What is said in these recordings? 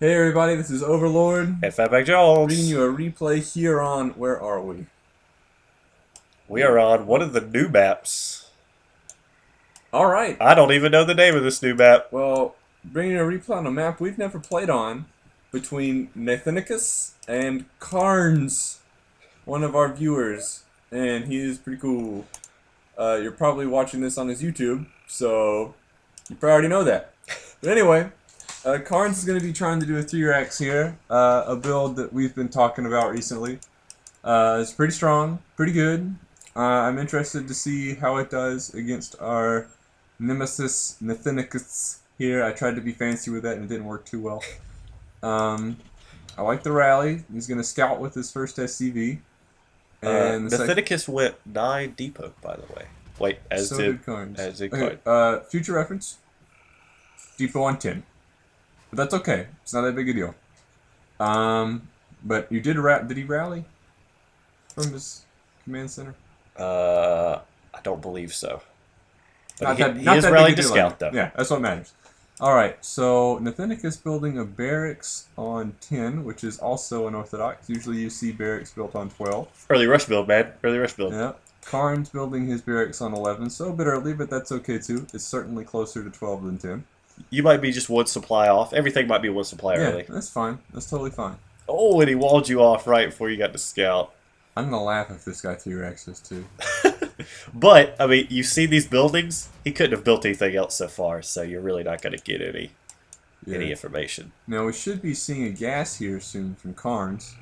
Hey everybody, this is Overlord. And FatbackJones. Bringing you a replay here on, where are we? We are on one of the new maps. Alright. I don't even know the name of this new map. Well, bringing you a replay on a map we've never played on between Nathanicus and Karns, one of our viewers. And he is pretty cool. You're probably watching this on his YouTube, so you probably already know that. But anyway, Karns is going to be trying to do a 3-racks here, a build that we've been talking about recently. It's pretty strong, pretty good. I'm interested to see how it does against our nemesis Nathanicus here. I tried to be fancy with that and it didn't work too well. I like the rally. He's going to scout with his first SCV. And Nathanicus went 9 depot, by the way. Wait, as so did Karns. As did Okay, Karns. future reference, depot on 10. But that's okay. It's not that big a deal. But you did did he rally from his command center? I don't believe so. But Not he that is big rallying a to deal, scout, though. Yeah, that's what matters. Alright, so Nathanicus building a barracks on 10, which is also unorthodox. Usually you see barracks built on 12. Early rush build, man. Early rush build. Yeah. Karns building his barracks on 11, so a bit early, but that's okay too. It's certainly closer to 12 than 10. You might be just one supply off. Everything might be one supply early. Yeah, that's fine. That's totally fine. Oh, and he walled you off right before you got to scout. I'm gonna laugh if this guy 3-racks us too. But, I mean, you see these buildings? He couldn't have built anything else so far, so you're really not going to get any information. Now, we should be seeing a gas here soon from Karns.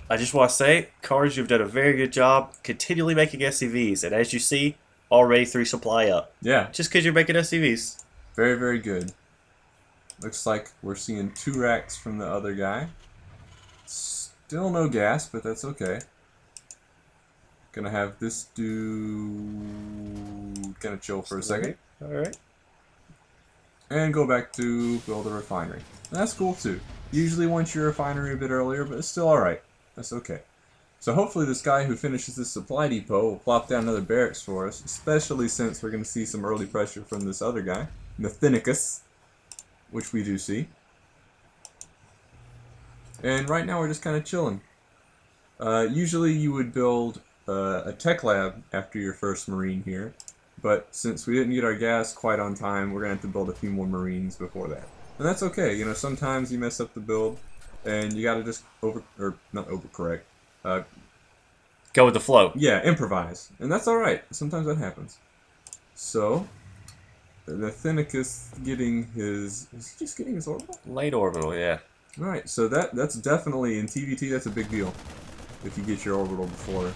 I just want to say, Karns, you've done a very good job continually making SCVs, and as you see, already 3 supply up. Yeah. Just because you're making SCVs. Very, very good. Looks like we're seeing 2 racks from the other guy. Still no gas, but that's okay. Gonna have this dude gonna chill for a second. Alright. And go back to build a refinery. And that's cool too. Usually want your refinery a bit earlier, but it's still alright. That's okay. So hopefully this guy who finishes this supply depot will plop down another barracks for us, especially since we're gonna see some early pressure from this other guy, Nathanicus, which we do see. And right now we're just kind of chilling. Usually you would build a tech lab after your first marine here, but since we didn't get our gas quite on time, we're gonna have to build a few more marines before that. And that's okay. You know, sometimes you mess up the build, and you gotta just not overcorrect. Go with the flow. Yeah, improvise, and that's all right. Sometimes that happens. So, Nathanicus getting his is he just getting his orbital? Late orbital, yeah. All right, so that's definitely in TvT. That's a big deal if you get your orbital before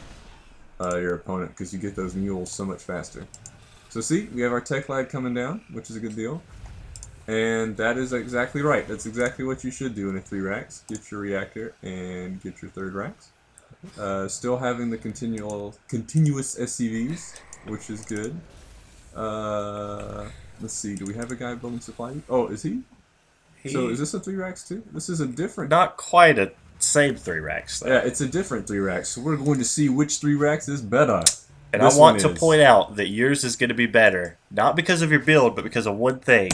your opponent, because you get those mules so much faster. So see, we have our tech lag coming down, which is a good deal. And that is exactly right. That's exactly what you should do in a 3-racks. Get your reactor and get your 3rd racks. Still having the continuous SCVs, which is good. Let's see, do we have a guy building supply? Oh, is he? So is this a 3-racks too? This is a different... Not quite a same 3-racks, though. Yeah, it's a different 3-racks. So we're going to see which 3-racks is better. And I want to point out that yours is going to be better, not because of your build, but because of one thing.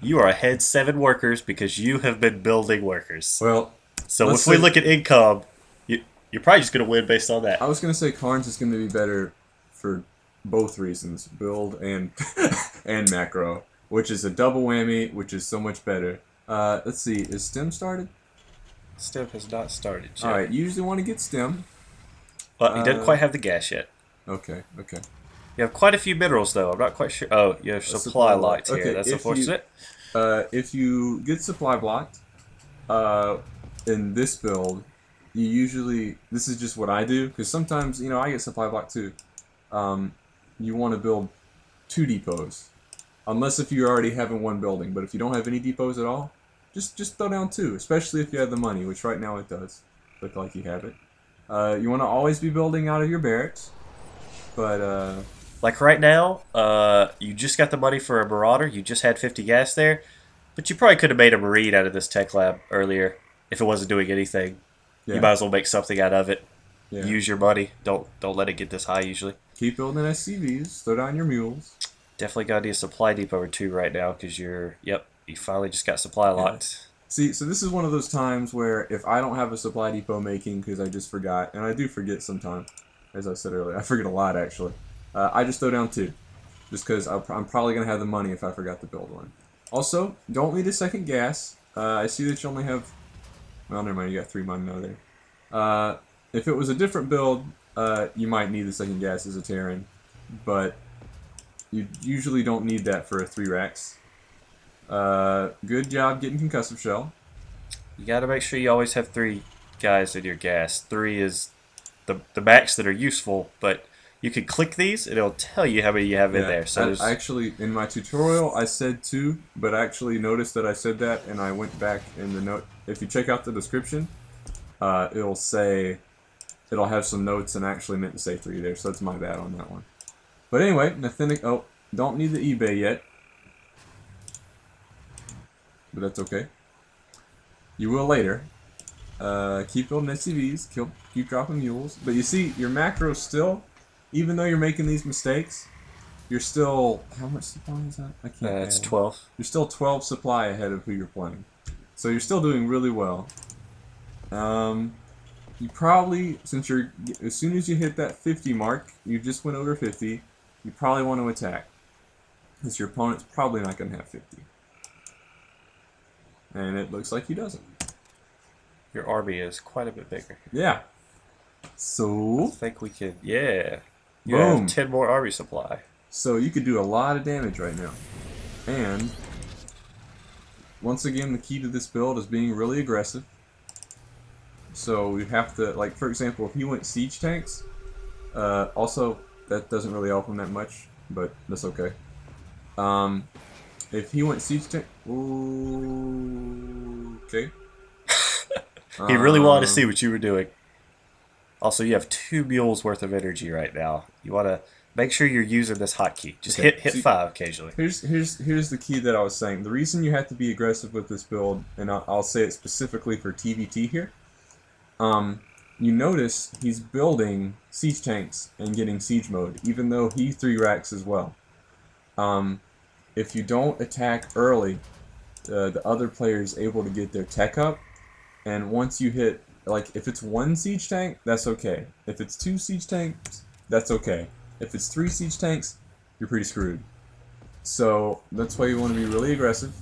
You are ahead 7 workers because you have been building workers. Well, so if we look at income, you're probably just going to win based on that. I was going to say Karns is going to be better for both reasons, build and and macro, which is a double whammy, which is so much better. Let's see, is STEM started? STEM has not started yet. Alright, you usually want to get STEM. But he doesn't quite have the gas yet. Okay, okay. You have quite a few minerals, though. I'm not quite sure. Oh, you have supply locked here. Okay, that's unfortunate. If you get supply blocked in this build, you usually... This is just what I do, because sometimes, you know, I get supply blocked too. You want to build 2 depots. Unless if you're already having 1 building. But if you don't have any depots at all, just throw down 2, especially if you have the money, which right now it does look like you have it. You want to always be building out of your barracks, but like right now, you just got the money for a Marauder, you just had 50 gas there, but you probably could have made a Marine out of this tech lab earlier if it wasn't doing anything. Yeah. You might as well make something out of it. Yeah. Use your money. Don't let it get this high usually. Keep building SCVs, throw down your mules. Definitely got to need a supply depot or 2 right now because you finally just got supply locked. See, so this is one of those times where if I don't have a supply depot making because I just forgot, and I do forget sometimes, as I said earlier, I forget a lot actually. I just throw down 2, just because I'm probably gonna have the money if I forgot to build one. Also, don't need a second gas. I see that you only have, well, never mind, you got 3 money over there. If it was a different build, you might need the second gas as a Terran, but you usually don't need that for a 3 racks. Good job getting concussive shell. You gotta make sure you always have 3 guys in your gas. 3 is the max that are useful, but you can click these and it'll tell you how many you have in there. So I actually, in my tutorial, I said 2, but I actually noticed that I said that, and I went back in the note. If you check out the description, it'll have some notes and actually meant to say 3 there, so that's my bad on that one. But anyway, Nathanic, oh, don't need the eBay yet. But that's okay. You will later. Keep building SCVs, keep dropping mules. But you see, your macros still, even though you're making these mistakes, you're still, how much supply is that? I can't. It's 12. You're still 12 supply ahead of who you're playing. So you're still doing really well. You probably, as soon as you hit that 50 mark, you just went over 50, you probably want to attack. Because your opponent's probably not going to have 50. And it looks like he doesn't. Your army is quite a bit bigger. Yeah. So, I think we could, yeah. You boom. have 10 more army supply. So you could do a lot of damage right now. And, once again, the key to this build is being really aggressive. So we have to, like, for example, if he went siege tanks, also, that doesn't really help him that much, but that's okay. If he went siege tank, okay. He really wanted to see what you were doing. Also, you have 2 mules worth of energy right now. You want to make sure you're using this hotkey. Just okay. hit 5 occasionally. Here's the key that I was saying. The reason you have to be aggressive with this build, and I'll say it specifically for TvT here. You notice he's building siege tanks and getting siege mode, even though he 3 racks as well. If you don't attack early, the other player is able to get their tech up, and once you hit, like, if it's 1 siege tank, that's okay. If it's 2 siege tanks, that's okay. If it's 3 siege tanks, you're pretty screwed. So that's why you want to be really aggressive,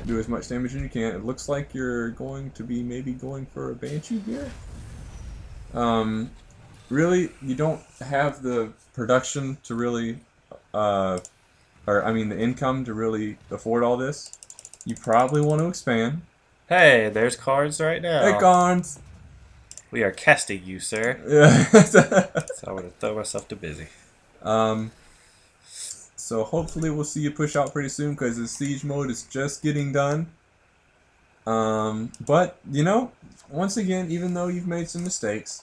do as much damage as you can. It looks like you're going to be maybe going for a Banshee here. Really, you don't have the production to really, the income to really afford all this. You probably want to expand. Hey, there's Karns right now. Hey, Karns! We are casting you, sir. Yeah. So I'm going to throw myself to busy. So hopefully we'll see you push out pretty soon, because the siege mode is just getting done. But, you know, once again, even though you've made some mistakes,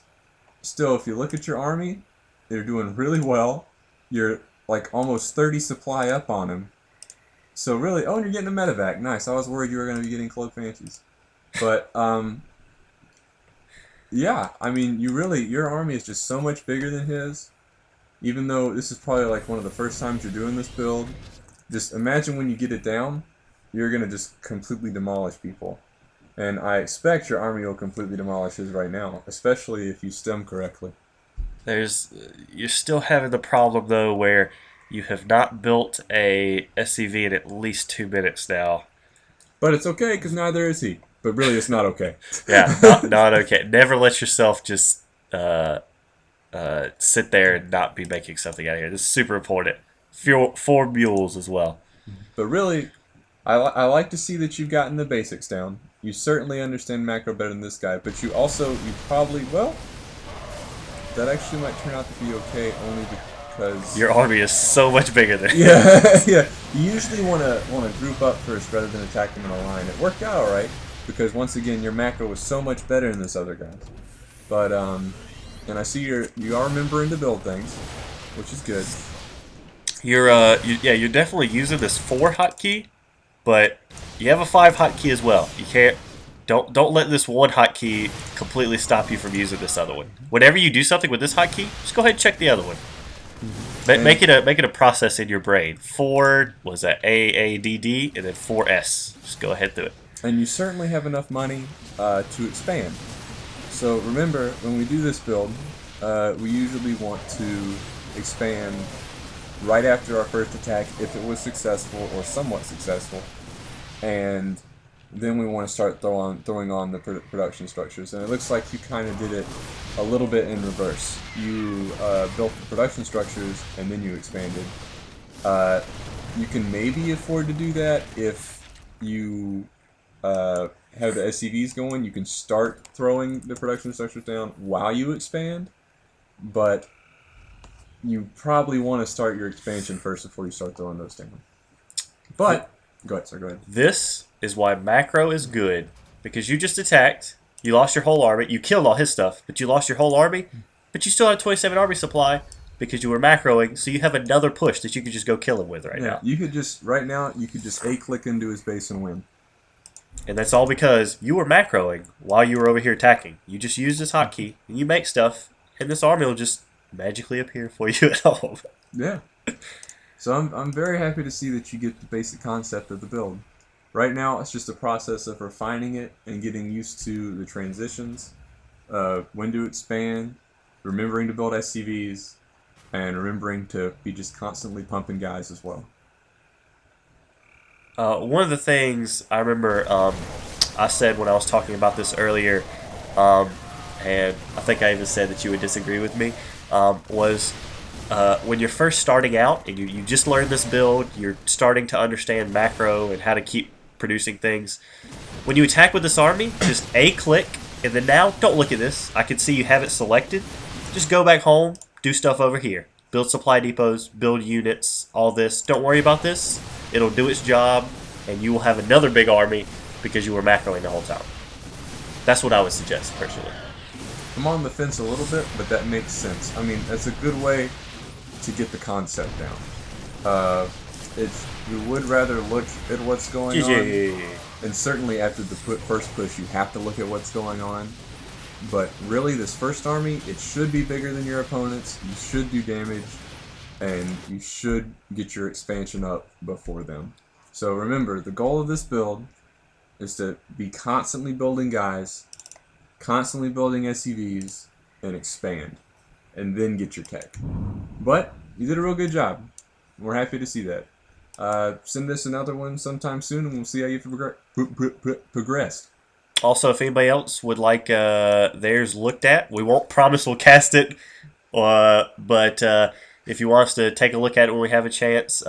still, if you look at your army, they're doing really well. You're like almost 30 supply up on him. So really, oh, and you're getting a medevac. Nice. I was worried you were going to be getting cloak fancies. But, yeah, I mean, your army is just so much bigger than his. Even though this is probably like one of the first times you're doing this build, just imagine when you get it down, you're going to just completely demolish people. And I expect your army will completely demolish his right now, especially if you stem correctly. You're still having the problem, though, where you have not built a SCV in at least 2 minutes now. But it's okay, because neither is he. But really, it's not okay. Yeah, not okay. Never let yourself just sit there and not be making something out of here. This is super important. 4 mules as well. But really, I like to see that you've gotten the basics down. You certainly understand macro better than this guy, but you probably, well, that actually might turn out to be okay only because your army is so much bigger than yeah, yeah. You usually want to group up first rather than attack them in a line. It worked out all right because once again your macro was so much better than this other guy's. But and I see you are remembering to build things, which is good. You're definitely using this 4 hotkey, but you have a 5 hotkey as well. You can't. Don't let this 1 hotkey completely stop you from using this other one. Whenever you do something with this hotkey, just go ahead and check the other one. Make it a process in your brain. 4 was that AADD and then 4S. Just go ahead through it. And you certainly have enough money to expand. So remember, when we do this build, we usually want to expand right after our first attack if it was successful or somewhat successful, and then we want to start throwing on the production structures. And it looks like you kind of did it a little bit in reverse. You built the production structures and then you expanded. You can maybe afford to do that if you have the SCVs going. You can start throwing the production structures down while you expand, but you probably want to start your expansion first before you start throwing those down. But go ahead, sir. Go ahead. This is why macro is good, because you just attacked, you lost your whole army, you killed all his stuff, but you lost your whole army, but you still have 27 army supply because you were macroing, so you have another push that you could just go kill him with now. You could just A-click into his base and win. And that's all because you were macroing while you were over here attacking. You just use this hotkey, and you make stuff, and this army will just magically appear for you at home. Yeah. So I'm very happy to see that you get the basic concept of the build. Right now, it's just a process of refining it and getting used to the transitions, when to expand, remembering to build SCVs, and remembering to be just constantly pumping guys as well. One of the things I remember I said when I was talking about this earlier, and I think I even said that you would disagree with me, was when you're first starting out and you just learned this build, you're starting to understand macro and how to keep producing things. When you attack with this army, just A-click, and then now, don't look at this. I can see you have it selected. Just go back home, do stuff over here. Build supply depots, build units, all this. Don't worry about this. It'll do its job, and you will have another big army because you were macroing the whole time. That's what I would suggest, personally. I'm on the fence a little bit, but that makes sense. I mean, that's a good way to get the concept down. We would rather look at what's going on, and certainly after the first push, you have to look at what's going on. But really, this first army, it should be bigger than your opponents. You should do damage, and you should get your expansion up before them. So remember, the goal of this build is to be constantly building guys, constantly building SCVs, and expand, and then get your tech. But you did a real good job. We're happy to see that. Send us another one sometime soon, and we'll see how you progressed. Also, if anybody else would like theirs looked at, we won't promise we'll cast it, but if you want us to take a look at it when we have a chance,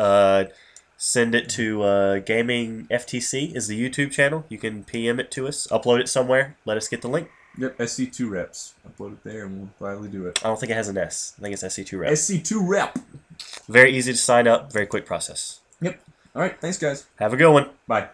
send it to Gaming FTC is the YouTube channel. You can PM it to us, upload it somewhere, let us get the link. Yep, SC2 reps. Upload it there, and we'll gladly do it. I don't think it has an S. I think it's SC2 rep. SC2 rep. Very easy to sign up. Very quick process. Yep. All right. Thanks, guys. Have a good one. Bye.